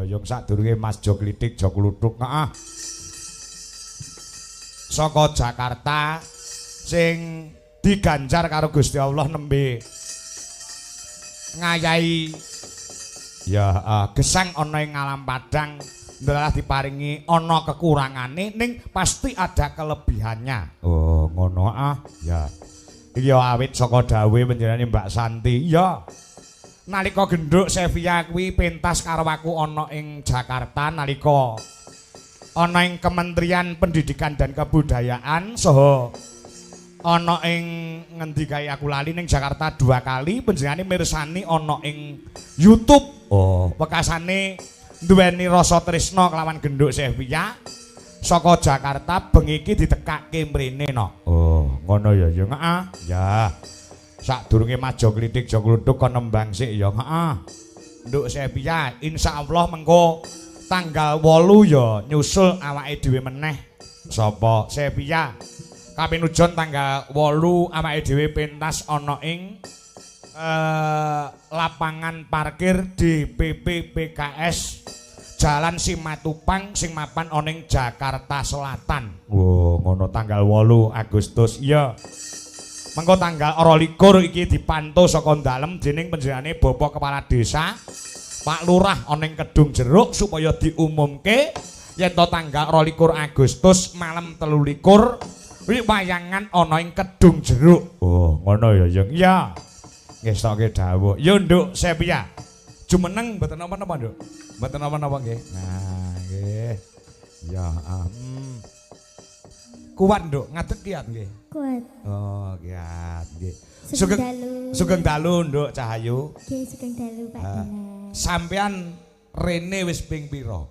Yoyong sadurunge Mas Jo Klitik Jo Kluthuk heeh. Saka Jakarta sing diganjar karo Gusti Allah nembe ngayahi ya gesang ana ing alam padang ndalah diparingi ana kekurangane ning pasti ada kelebihannya. Oh, ngono ya. Iki ya awit saka dawuhe panjenengane Mbak Santi. Ya. Nalika genduk Sevia kuwi pentas karo aku ana ing Jakarta nalika ana ing Kementerian Pendidikan dan Kebudayaan saha ana ing ngendi kae aku lali ning Jakarta 2 kali panjenengane mirsani ana ing YouTube. Oh, wekasane duweni rasa tresna kelawan genduk Sevia saka Jakarta bengi iki ditekake mrene no. Oh, ngono ya ya heeh. Ya. Sadurunge Mas Jo Klitik Jo Kluthuk kon nembang sik ya heeh. Nduk Sevia insyaallah mengko tanggal 8 ya nyusul awake dhewe meneh. Sapa? Sevia. Kapinujon tanggal 8 awake dhewe pentas ana ing lapangan parkir DPP PKS Jalan Simatupang sing mapan ana ing Jakarta Selatan. Oh, ngono tanggal 8 Agustus. Iya. Mengko tanggal 22 iki dipantau saka dalem dening panjenengane Bapak Kepala Desa Pak Lurah ana ing Kedung Jeruk supaya diumumke yen to tanggal 22 Agustus malam 23 kuwi wayangan ana ing Kedung Jeruk. Oh, ngono ya, Yung. Iya. Ngestoke dawuh. Yo, Nduk Sepia. Jumeneng mboten napa-napa, Nduk. Mboten napa-napa nggih. Nah, nggih. Ya, kuat, Nduk, ngadeg kiat nggih. Kuat. Oh, kiat nggih. Sugeng dalu, Nduk Cahayu. Nggih, sugeng dalu, Pak Dinas. Sampean rene wis ping pira?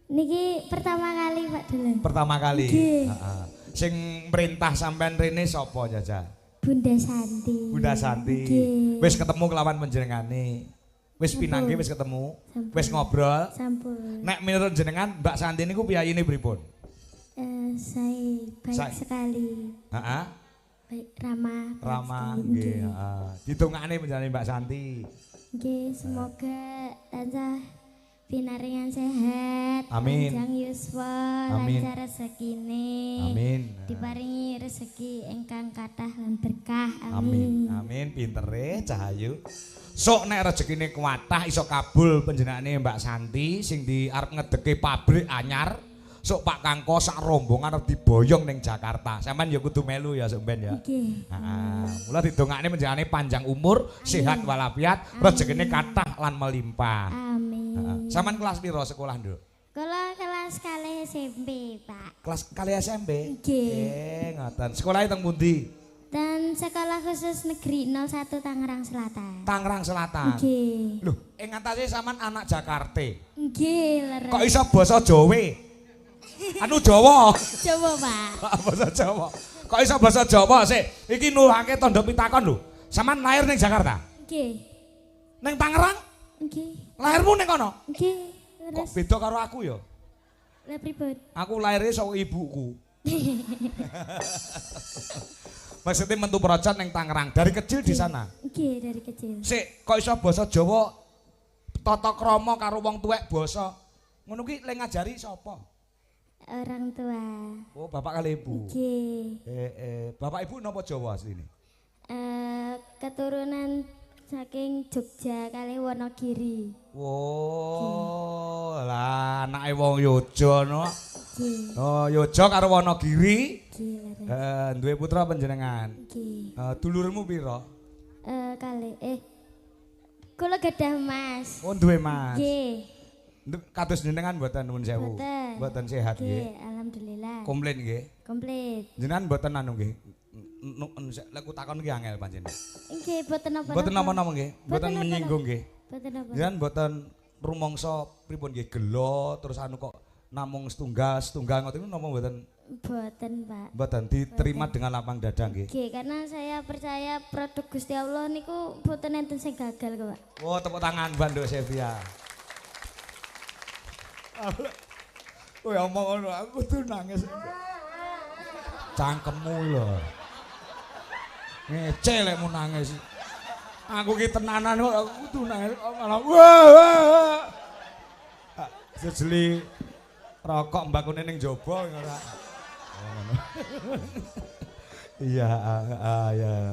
Niki pertama kali, Pak Dinas. Pertama kali. Nggih. Heeh. Sing merintah sampean rene sapa, Jaja? Bunda Santi. Bunda Santi. Nggih. Wis ketemu kelawan panjenengane. Wis pinangge wis ketemu. Sampun. Wis ngobrol. Sampun. Nek menurut jenengan Mbak Santi niku piyayine pripun? Saya baik sekali. Heeh. Baik ramah. Ramah nggih, heeh. Ditungakne panjenengane Mbak Santi. Nggih, semoga tansah pinaringan sehat, Amin. panjang yuswa, Amin. lancar rezekine. Amin. Diparingi rezeki ingkang kathah lan berkah. Amin. Amin, pintere Cahayu. Sok nek rezekine kuatah iso kabul panjenengane Mbak Santi sing di arep ngedeke pabrik anyar. Sok Pak Kangko sak rombongan arep diboyong ning Jakarta. Sampeyan ya kudu melu ya sok ben ya. Nggih. Heeh. Mula didongakne panjenengane panjang umur, sehat walafiat, rezekine kathah lan melimpah. Amin. Heeh. Sampeyan kelas piro sekolah, Nduk? Kula kelas kalih SMP, Pak. Kelas kali SMP? Nggih. Ngoten. Sekolahnya teng pundi? Dan Sekolah Khusus Negeri 01 Tangerang Selatan. Tangerang Selatan. Nggih. Loh, ing ngatasé sampean anak Jakarta. Nggih, leres. Kok iso basa Jawa? Anu Jawa. Coba, Pak. Basa Jawa. Kok iso basa Jawa sih? Iki nuhake tandha pitakon lho. Sampean lahir ning Jakarta? Nggih. Ning Tangerang? Nggih. Lahirmu ning kono? Nggih, Kok leres. beda karo aku ya? Lah pripun? Aku lahirnya saka ibuku. Maksudnya mentu procat ning Tangerang. Dari kecil di sana? Nggih, dari kecil. Sik, kok iso basa Jawa tata krama karo wong tuwek basa. Ngono ki le ngajari sapa? Orang tua. Oh, bapak kali ibu. Nggih. Bapak ibu napa Jawa asline? Keturunan saking Jogja kali Wonogiri. Oh, lah anake wong Yojo no. Nggih. Oh, Yojo karo Wonogiri. Nggih, leres. Duwe putra panjenengan. Nggih. Dulurmu pira? Kali kula gadah Mas. Oh, duwe Mas. Nggih. Kados jenengan mboten nuwun sewu. Mboten. Mboten sehat nggih. Nggih, alhamdulillah. Komplain nggih. Komplit. Jenengan mboten anu nggih. Lek takon ki angel pancen. Nggih, boten napa-napa. Mboten napa-napa nggih. Mboten Mboten menyinggung nggih. Boten napa. Jenengan mboten rumangsa pripun nggih gelo terus anu kok namung setunggal ngoten niku napa mboten? Boten, Pak. Mboten diterima dengan lapang dada nggih. Nggih, karena saya percaya produk Gusti Allah niku boten enten sing gagal kok, Pak. Oh, tepuk tangan Banduk Sevia. Oh ya omong ngono aku tuh nangis. Cangkemmu lho. Ngece lek mu nangis. Aku ki tenanan kok aku tuh nangis malah wah. Sejeli rokok mbakune ning jaba ora. Iya, ya.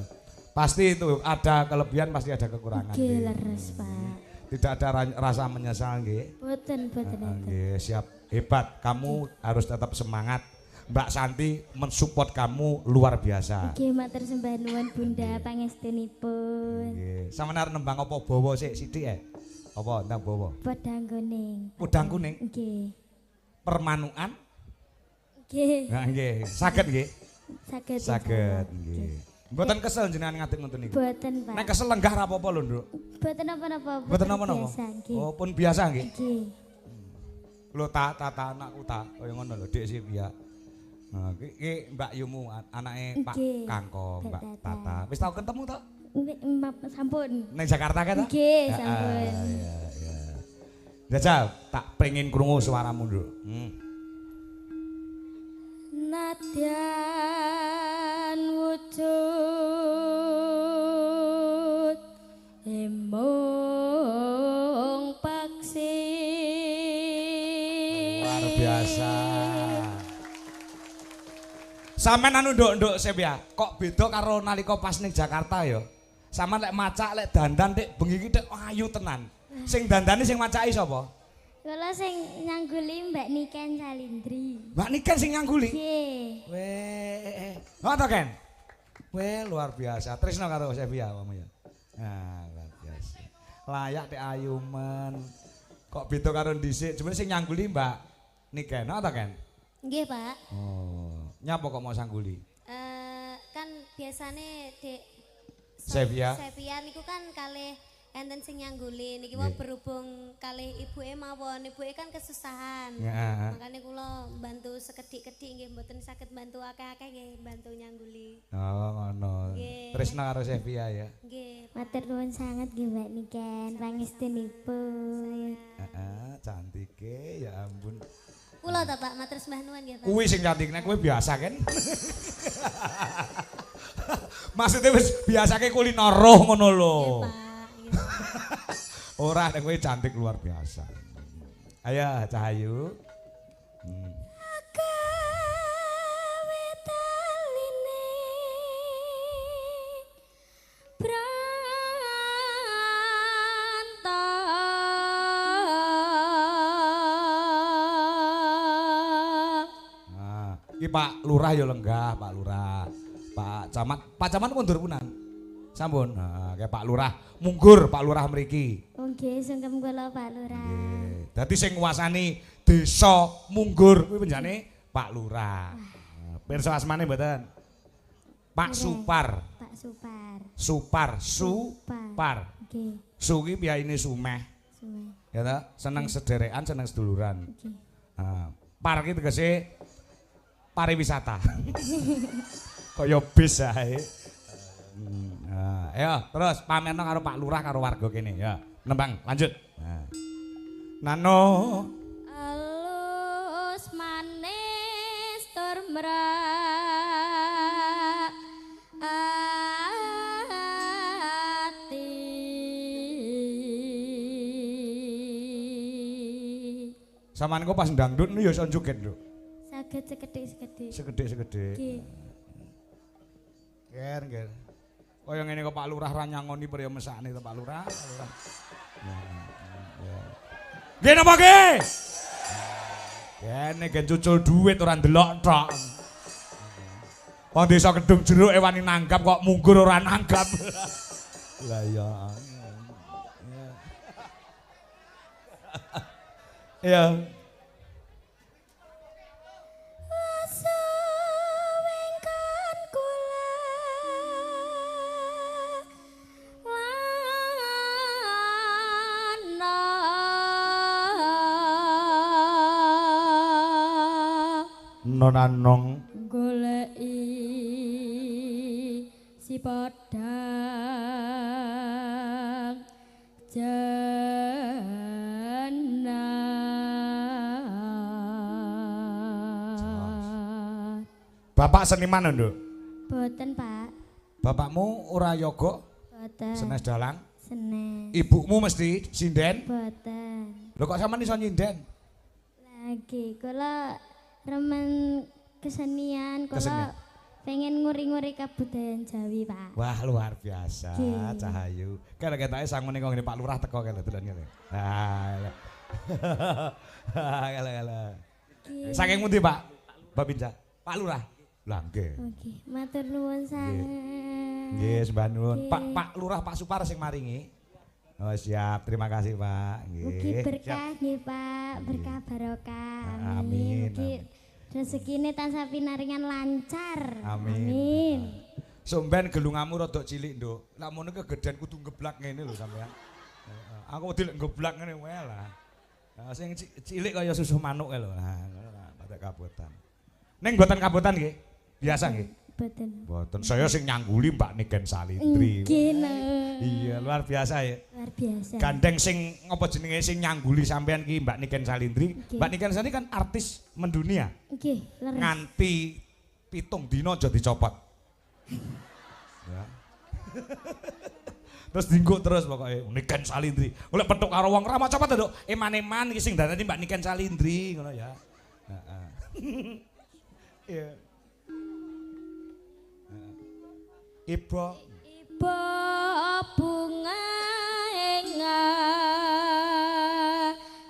Pasti itu ada kelebihan, pasti ada kekurangan. Nggih, leres, Pak. Tidak ada rasa menyesal nggih. Boten Nggih, siap. Hebat. Kamu harus tetap semangat. Mbak Santi mensupport kamu luar biasa. Nggih, matur sembah nuwun Bunda pangestunipun. Nggih. Sampeyan arep nembang apa bawa sik sithik Apa ndang bawa? Pedang kuning. Udang kuning. Nggih. Permanukan. Nggih. Nah, nggih. Saged nggih. Saged. Saged nggih. Mboten kesel jenengan ngatik ngoten niku. Boten, Pak. Nek kesel lenggah ra apa-apa lho, Nduk. Boten napa-napa. Mboten napa-napa. Biasa, nggih. Oh, pun biasa nggih. Nggih. Lho ta anakku ta kaya ngono lho, Dik Sivia. Nah, iki Mbak Yumu anake Pak Nggih. Kangko, Mbak Mbak Tata. Wis tau ketemu to? Sampun. Ning Jakarta kan ta? Nggih, sampun. Iya, iya. Jajal, tak pengen krungu suaramu, Nduk. Nadyan wujud emong paksi. Luar biasa. Sampeyan anu nduk-nduk Sepia, kok beda karo nalika pas ning Jakarta ya? Sampeyan lek macak lek dandan tik bengi iki tik ayu tenan. Sing dandani sing macaki sapa? Kula sing nyangguli Mbak Niken Salindri. Mbak Niken sing nyangguli. Nggih. Weh, ngono Ken? Weh, luar biasa. Tresno karo Sepia kamu ya. Nah, luar biasa. Layak tek ayu men. Kok beda karo dhisik, cuman sing nyangguli Mbak Niken, ngono Ken? Nggih, Pak. Oh, nyapa kok mau sangguli? Kan biasane Dek Sepia. Sepia niku kan kalih enten sing nyangguli niki wau berhubung kalih ibuke mawon, ibuke kan kesusahan. Ya. Makanya kula bantu sekedhik-kedhik nggih mboten saged bantu akeh-akeh nggih bantu nyangguli. Oh, ngono. Nggih. Tresna karo Sepia ya. Nggih. Matur nuwun sanget nggih Mbak Niken pangestunipun. Heeh, cantike ya ampun. Kula ta Pak matur sembah nuwun nggih Pak. Kuwi sing cantik nek kowe biasa kan. Maksudnya wis biasake kuliner roh ngono lho. Nggih Pak. Ora nek kowe cantik luar biasa. Ayo Cahayu. Gawe taline brantong. Nah, iki Pak Lurah ya lenggah, Pak Lurah. Pak Camat mundur punan. Sampun. Nah, kayak Pak Lurah munggur Pak Lurah mriki. Nggih, sungkem kula Pak Lurah. Nggih. Dadi sing nguasani desa Munggur kuwi penjane Pak Lurah. Pirsa asmane mboten? Pak Supar. Pak Supar. Supar. Nggih, Su ki piyayine Sumeh. suwe. Ya ta? Seneng sederekan, seneng seduluran. Nggih. Nah, par ki tegese pariwisata. Kaya bis ae. Nah, ayo terus pamerno karo Pak Lurah karo warga kene ya. Nembang lanjut. Nah. Nano Alus manis tur ati. sampean kok pas ndangdut nu ya iso joget lho. Saged sekedhik-sekedhik. Sekedhik-sekedhik. Nggih. Ger. Kaya ngene kok Pak Lurah ra nyangoni priya mesakne to Pak Lurah. Nggih napa nggih? Kene gen cucul dhuwit ora ndelok tok. Wong desa Kedung Jeruk wani nanggap kok Munggur ora nanggap. Lah ya. Ya. Sawengkan kula Nonanong goleki si padang jenat. Bapak seniman lho, Nduk. Boten, Pak. Bapakmu ora yoga, Boten. senes dalang. Senen. Ibumu mesti sinden. Boten. Lho kok sampean iso nyinden? Oke, kula remen kesenian, kula pengen nguri-nguri kebudayaan Jawi, Pak. Wah, luar biasa, Cahayu. Kene ketake sangune kok ngene Pak Lurah teko kene dolan ngene. Ha. Kala. Saking pundi, Pak? Mbak Binca. Pak Lurah. Lah nggih. Oke, matur nuwun sanget. Nggih, sembah nuwun. Pak Lurah Pak Supar sing maringi. Oh, siap. Terima kasih, Pak. Nggih. Mugi berkah nggih, Pak. Berkah barokah. Amin. Mugi rezekine tansah pinaringan lancar. Amin. Somben gelungamu rada cilik, Nduk. Lah mono kegedean kudu ngeblak ngene lho sampean. Aku wedi lek ngeblak ngene wae lah. Nah, sing cilik kaya susu manuk kae lho. Nah, ngono lah, patek kabotan. Ning mboten kabotan nggih. Biasa nggih. Mboten. Mboten. Saya sing nyangguli Mbak Niken Salindri. Nggih. Iya, luar biasa ya. Luar biasa. Gandeng sing apa jenenge sing nyangguli sampean ki Mbak Niken Salindri. Mbak Niken Salindri kan artis mendunia. Nggih, leres. Nganti 7 dina aja dicopot. Ya. Terus dinggo terus pokoknya Niken Salindri. Golek petuk karo wong ra mau copot to, Nduk. Eman-eman iki sing darani Mbak Niken Salindri ngono ya. Heeh. Iya. Ibu bunga ing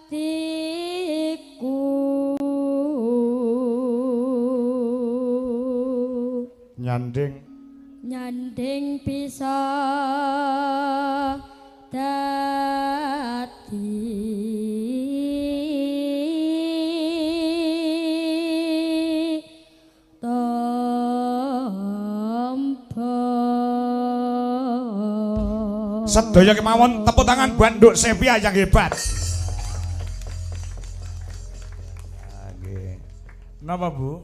atiku nyanding bisa dadi sedaya kemawon tepuk tangan buat Nduk Sepia yang hebat. Nggih. Napa, Bu?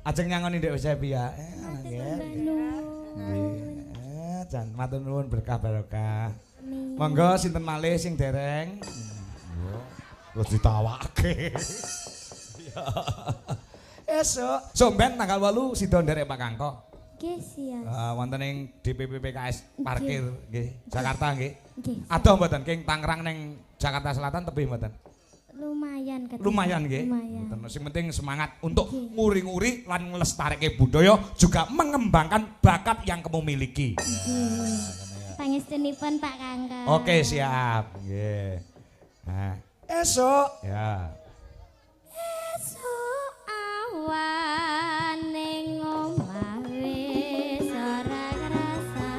Ajeng nyangoni Nduk Sepia. Nggih. Jan matur nuwun berkah barokah. Monggo sinten malih sing dereng? Terus ditawake. Esuk somben tanggal 8 sida nderek Pak Kangko. Nggih, siap. Wonten ing DPP PKS parkir nggih, Jakarta nggih. Nggih. Adoh mboten king Tangerang ning Jakarta Selatan tebih mboten. Lumayan kan. Lumayan nggih. Lumayan. Sing penting semangat untuk nguri-nguri lan nglestareke budaya juga mengembangkan bakat yang kamu miliki. Pangestunipun Pak Kangka. Oke, siap. Nggih. Nah, esuk ya. Esuk awan ning omah wis ora krasa.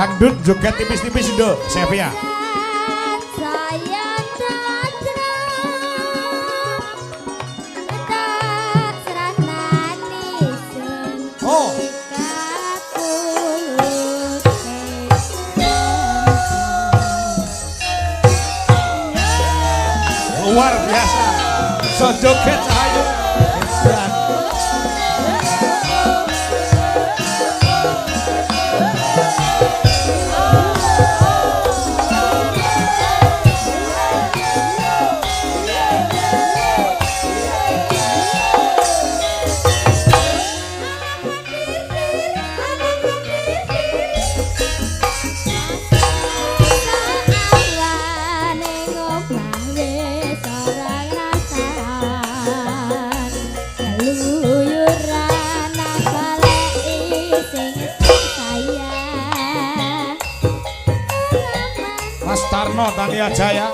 Dangdut joget tipis-tipis Nduk, Sevia. Saya tatra Oh, luar biasa. So joget Cahayu. Mas Tarno Tania Jaya.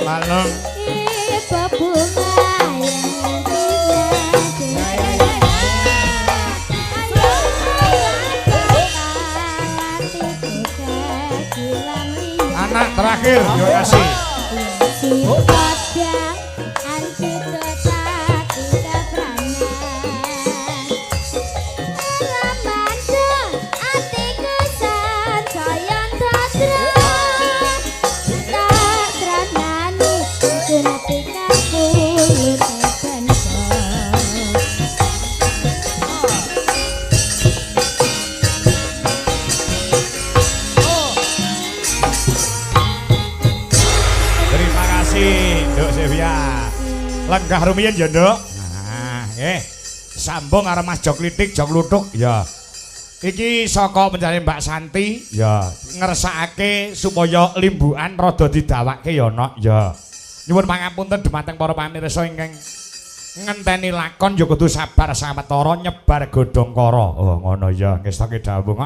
Malam. Anak terakhir, terima kasih. Nduk Sevia. Lenggah rumiyin ya, Nduk. Nah, sambung karo Mas Jok Litik, Jok Lutuk ya. Iki saka penjane Mbak Santi ya, ngersakake supaya limbukan rada didawake ya, Nok ya. Nyuwun pangapunten dumateng para pamirsa ingkang ngenteni lakon ya kudu sabar sawetara nyebar godhong kara. Oh, ngono ya, nggih sake dawuh.